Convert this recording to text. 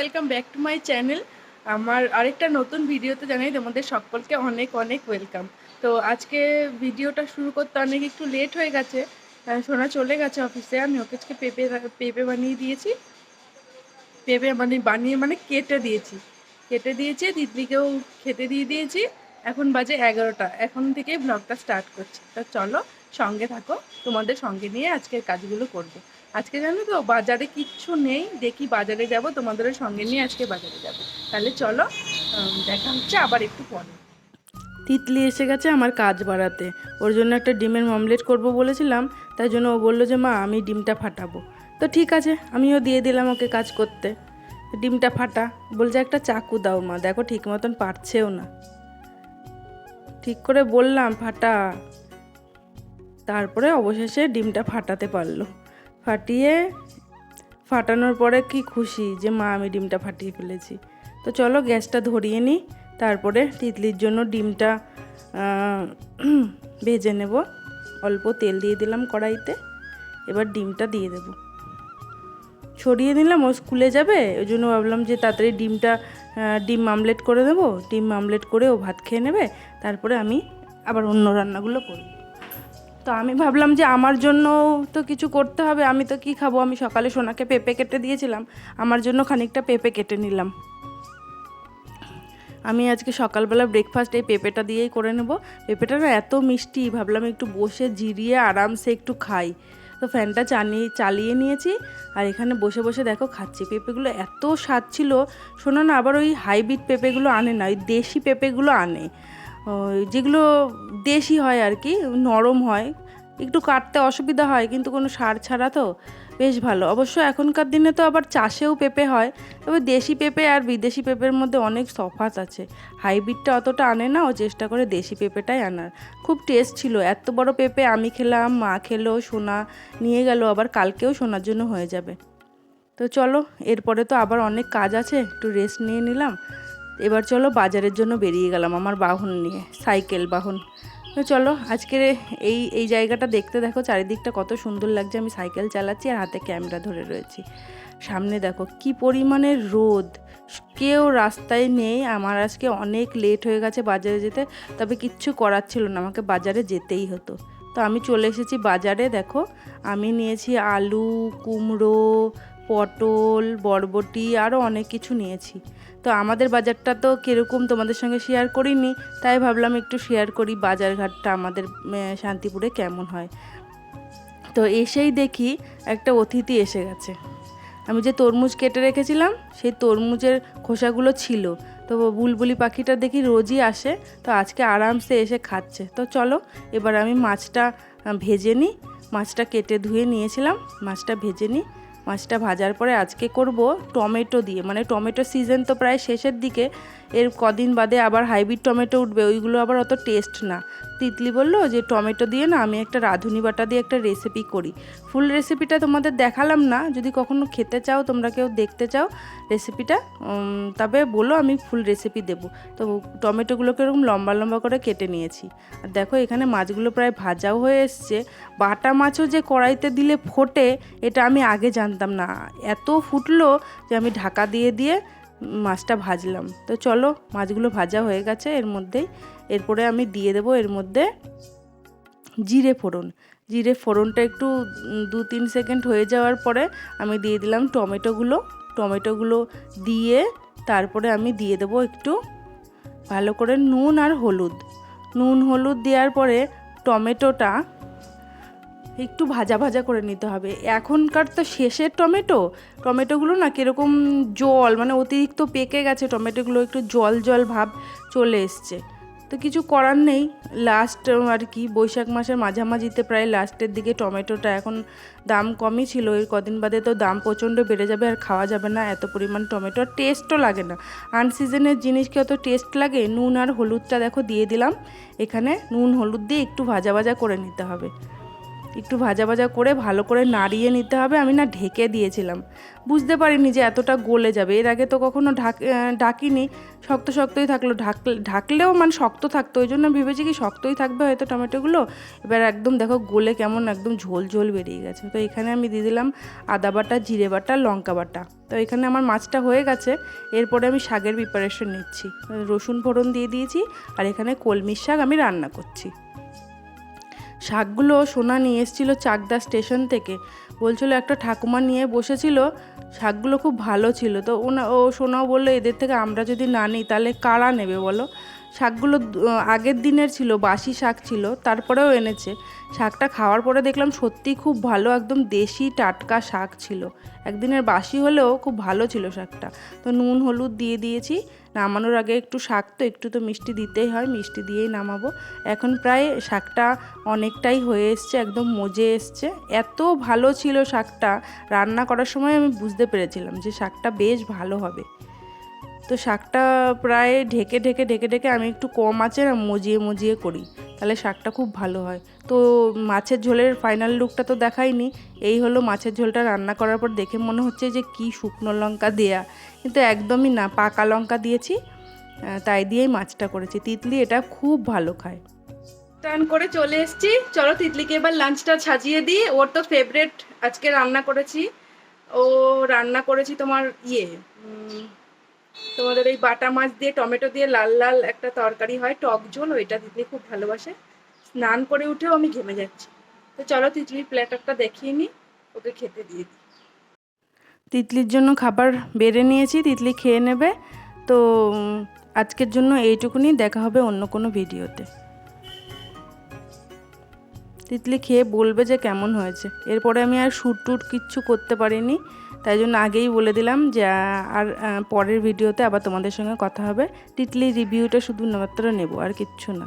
Welcome back to my channel. আমার আরেকটা নতুন ভিডিওতে জানাই তোমাদের সকলকে অনেক অনেক ওয়েলকাম। তো আজকে ভিডিওটা শুরু করতে অনেক একটু লেট হয়ে গেছে। সোনা চলে গেছে অফিসে। আমি ওকে আজকে পেঁপে বানিয়ে দিয়েছি। পেঁপে বানিয়ে কেটে দিয়েছি দিদিকেও খেতে দিয়ে দিয়েছি। এখন বাজে 11টা। এখন থেকেই ব্লগটা স্টার্ট করছি। তো চলো সঙ্গে থাকো, তোমাদের সঙ্গে নিয়ে আজকের কাজগুলো করব। আজকে জানো তো বাজারে কিচ্ছু নেই, দেখি বাজারে যাব, তোমাদেরও সঙ্গে নিয়ে আজকে বাজারে যাব। তাহলে চলো, দেখা হচ্ছে আবার একটু পরে। তিতলি এসে গেছে আমার কাজ বাড়াতে। ওর জন্য একটা ডিমের অমলেট করব বলেছিলাম, তাই জন্য ও বললো যে মা আমি ডিমটা ফাটাবো। তো ঠিক আছে, আমিও দিয়ে দিলাম ওকে কাজ করতে। ডিমটা ফাটা বলছে, একটা চাকু দাও মা, দেখো ঠিক মতন পারছেও না। ঠিক করে বললাম ফাটা, তারপরে অবশেষে ডিমটা ফাটাতে পারলো। ফাটানোর পরে কি খুশি যে মা আমি ডিমটা ফাটিয়ে ফেলেছি। তো চলো গ্যাসটা ধরিয়ে নিই, তারপরে তিতলির জন্য ডিমটা ভেজে নেব। অল্প তেল দিয়ে দিলাম কড়াইতে, এবার ডিমটা দিয়ে দেব। ছড়িয়ে নিলাম, ও স্কুলে যাবে, ওই জন্য ভাবলাম যে তাড়াতাড়ি ডিম আমলেট করে দেবো। ডিম আমলেট করে ও ভাত খেয়ে নেবে, তারপরে আমি আবার অন্য রান্নাগুলো করব। তো আমি ভাবলাম যে আমার জন্য তো কিছু করতে হবে, আমি তো কি খাবো। আমি সকালে সোনাকে পেঁপে কেটে দিয়েছিলাম, আমার জন্য খানিকটা পেঁপে কেটে নিলাম। আমি আজকে সকালবেলা ব্রেকফাস্ট এই পেঁপেটা দিয়েই করে নেব। পেঁপেটা না এত মিষ্টি, ভাবলাম একটু বসে জিরিয়ে আরামসে একটু খাই। তো ফ্যানটা চালিয়ে নিয়েছি, আর এখানে বসে বসে দেখো খাচ্ছি। পেঁপেগুলো এত স্বাদ ছিল। শোনো না, আবার ওই হাইব্রিড পেঁপেগুলো আনে না, ওই দেশি পেঁপেগুলো আনে, যেগুলো দেশি হয় আর কি, নরম হয়, একটু কাটতে অসুবিধা হয়, কিন্তু কোনো সার ছাড়া তো বেশ ভালো। অবশ্য এখনকার দিনে তো আবার চাষেও পেঁপে হয়, তবে দেশি পেঁপে আর বিদেশি পেঁপের মধ্যে অনেক তফাৎ আছে। হাইব্রিডটা অতটা আনে না, ও চেষ্টা করে দেশি পেঁপেটাই আনার। খুব টেস্ট ছিল। এত বড় পেঁপে আমি খেলাম, মা খেলো, সোনা নিয়ে গেল, আবার কালকেও সোনার জন্য হয়ে যাবে। তো চলো, এরপরে তো আবার অনেক কাজ আছে, একটু রেস্ট নিয়ে নিলাম। এবার চলো বাজারের জন্য বেরিয়ে গেলাম আমার বাহন নিয়ে, সাইকেল বাহন। তো চলো আজকের এই জায়গাটা দেখতে, দেখো চারিদিকটা কত সুন্দর লাগছে। আমি সাইকেল চালাচ্ছি আর হাতে ক্যামেরা ধরে রয়েছি। সামনে দেখো কি পরিমাণের রোদ, কেউ রাস্তায় নেই। আমার আজকে অনেক লেট হয়ে গেছে বাজারে যেতে, তবে কিচ্ছু করার ছিল না, আমাকে বাজারে যেতেই হতো। তো আমি চলে এসেছি বাজারে। দেখো আমি নিয়েছি আলু, কুমড়ো, পটল, বরবটি, আরও অনেক কিছু নিয়েছি। তো আমাদের বাজারটা তো কীরকম তোমাদের সঙ্গে শেয়ার করিনি, তাই ভাবলাম একটু শেয়ার করি বাজারঘাটটা আমাদের শান্তিপুরে কেমন হয়। তো এসেই দেখি একটা অতিথি এসে গেছে। আমি যে তরমুজ কেটে রেখেছিলাম, সেই তরমুজের খোসাগুলো ছিল। তো বুলবুলি পাখিটা দেখি রোজই আসে, তো আজকে আরামসে এসে খাচ্ছে। তো চলো এবার আমি মাছটা ভেজে নিই। মাছটা কেটে ধুয়ে নিয়েছিলাম, মাছটা ভেজে নিই। মাছটা ভাজার পরে আজকে করব টমেটো দিয়ে, মানে টমেটো সিজন তো প্রায় শেষের দিকে, এর কদিন বাদে আবার হাইব্রিড টমেটো উঠবে, ওইগুলো আবার অত টেস্ট না। তিতলি বললো যে টমেটো দিয়ে না আমি একটা রাঁধুনি বাটা দিয়ে একটা রেসিপি করি। ফুল রেসিপিটা তোমাদের দেখালাম না, যদি কখনো খেতে চাও, তোমরা কেউ দেখতে চাও রেসিপিটা, তবে বলো, আমি ফুল রেসিপি দেবো। তো টমেটোগুলোকে এরকম লম্বা লম্বা করে কেটে নিয়েছি। আর দেখো এখানে মাছগুলো প্রায় ভাজাও হয়ে এসছে। বাটা মাছও যে কড়াইতে দিলে ফোটে, এটা আমি আগে জানতাম না। এত ফুটলো যে আমি ঢাকা দিয়ে দিয়ে মাছটা ভাজলাম। তো চলো মাছগুলো ভাজা হয়ে গেছে এর মধ্যেই। এরপরে আমি দিয়ে দেবো এর মধ্যে জিরে ফোড়ন। জিরে ফোড়নটা একটু 2-3 সেকেন্ড হয়ে যাওয়ার পরে আমি দিয়ে দিলাম টমেটোগুলো দিয়ে তারপরে আমি দিয়ে দেবো একটু ভালো করে নুন হলুদ দেওয়ার পরে টমেটোটা একটু ভাজা ভাজা করে নিতে হবে। এখনকার তো শেষের টমেটোগুলো না কীরকম জল, মানে অতিরিক্ত পেকে গেছে টমেটোগুলো, একটু জল জল ভাব চলে এসছে। তো কিছু করার নেই, লাস্ট আর কি বৈশাখ মাসের মাঝামাঝিতে প্রায় লাস্টের দিকে টমেটোটা, এখন দাম কমই ছিল, এর কদিন বাদে তো দাম প্রচণ্ড বেড়ে যাবে, আর খাওয়া যাবে না এত পরিমাণ টমেটো, টেস্টও লাগে না। আনসিজনের জিনিস কি অত টেস্ট লাগে। নুন আর হলুদটা দেখো দিয়ে দিলাম। এখানে নুন হলুদ দিয়ে একটু ভাজা ভাজা করে নিতে হবে। একটু ভাজা ভাজা করে ভালো করে নাড়িয়ে নিতে হবে। আমি না ঢেকে দিয়েছিলাম, বুঝতে পারিনি যে এতটা গলে যাবে। এর আগে তো কখনো ঢাকিনি, শক্ত শক্তই থাকলো। ঢাকলেও মানে শক্ত থাকতো, ওই জন্য ভেবেছি কি শক্তই থাকবে হয়তো টমেটোগুলো। এবার একদম দেখো গলে কেমন একদম ঝোল ঝোল বেরিয়ে গেছে। তো এখানে আমি দিয়ে দিলাম আদা বাটা, জিরে বাটা, লঙ্কা বাটা। তো এখানে আমার মাছটা হয়ে গেছে। এরপরে আমি শাকের প্রিপারেশন নিচ্ছি। রসুন ফোড়ন দিয়ে দিয়েছি, আর এখানে কলমির শাক আমি রান্না করছি। শাকগুলো সোনা নিয়ে এসেছিলো চাকদা স্টেশন থেকে, বলছিল একটা ঠাকুমা নিয়ে বসেছিল, শাকগুলো খুব ভালো ছিল। তো সোনাও বললো এদের থেকে আমরা যদি না নিই তাহলে কারা নেবে বলো। শাকগুলো আগের দিনের ছিল, বাসি শাক ছিল, তারপরেও এনেছে। শাকটা খাওয়ার পরে দেখলাম সত্যিই খুব ভালো, একদম দেশি টাটকা শাক ছিল। একদিনের বাসি হলেও খুব ভালো ছিল শাকটা। তো নুন হলুদ দিয়ে দিয়েছি। নামানোর আগে একটু শাক তো একটু তো মিষ্টি দিতেই হয়, মিষ্টি দিয়েই নামাবো। এখন প্রায় শাকটা অনেকটাই হয়ে এসছে, একদম মজে এসছে। এত ভালো ছিল শাকটা, রান্না করার সময় আমি বুঝতে পেরেছিলাম যে শাকটা বেশ ভালো হবে। তো শাকটা প্রায় ঢেকে ঢেকে ঢেকে ঢেকে আমি একটু কম আঁচে না মজিয়ে করি, তাহলে শাকটা খুব ভালো হয়। তো মাছের ঝোলের ফাইনাল লুকটা তো দেখাইনি। এই হলো মাছের ঝোলটা রান্না করার পর দেখে মনে হচ্ছে যে কি শুকনো লঙ্কা দেয়া, কিন্তু একদমই না, পাকা লঙ্কা দিয়েছি, তাই দিয়েই মাছটা করেছি। তিতলি এটা খুব ভালো খায়। টান করে চলে এসেছি, চলো তিতলিকে এবার লাঞ্চটা সাজিয়ে দিই। ওর তো ফেভারিট আজকে রান্না করেছি, রান্না করেছি তোমার তোমাদের এই বাটা মাছ দিয়ে টমেটো দিয়ে লাল লাল একটা তরকারি হয়, টক ঝোল, ওইটা তিতলি খুব ভালোবাসে। স্নান করে উঠেও আমি ঘেমে যাচ্ছি। তো চলো তিতলির প্লেটারটা দেখিয়ে নিই, ওকে খেতে দিয়ে দিই। তিতলির জন্য খাবার বেড়ে নিয়েছি, তিতলি খেয়ে নেবে। তো আজকের জন্য এইটুকুনি, দেখা হবে অন্য কোনো ভিডিওতে। তিতলি খেয়ে বলবে যে কেমন হয়েছে। এরপরে আমি আর শ্যুট টুট কিচ্ছু করতে পারিনি, তাই জন্য আগেই বলে দিলাম যে আর পরের ভিডিওতে আবার তোমাদের সঙ্গে কথা হবে। তিতলির রিভিউটা শুধুমাত্র নেব, আর কিচ্ছু না।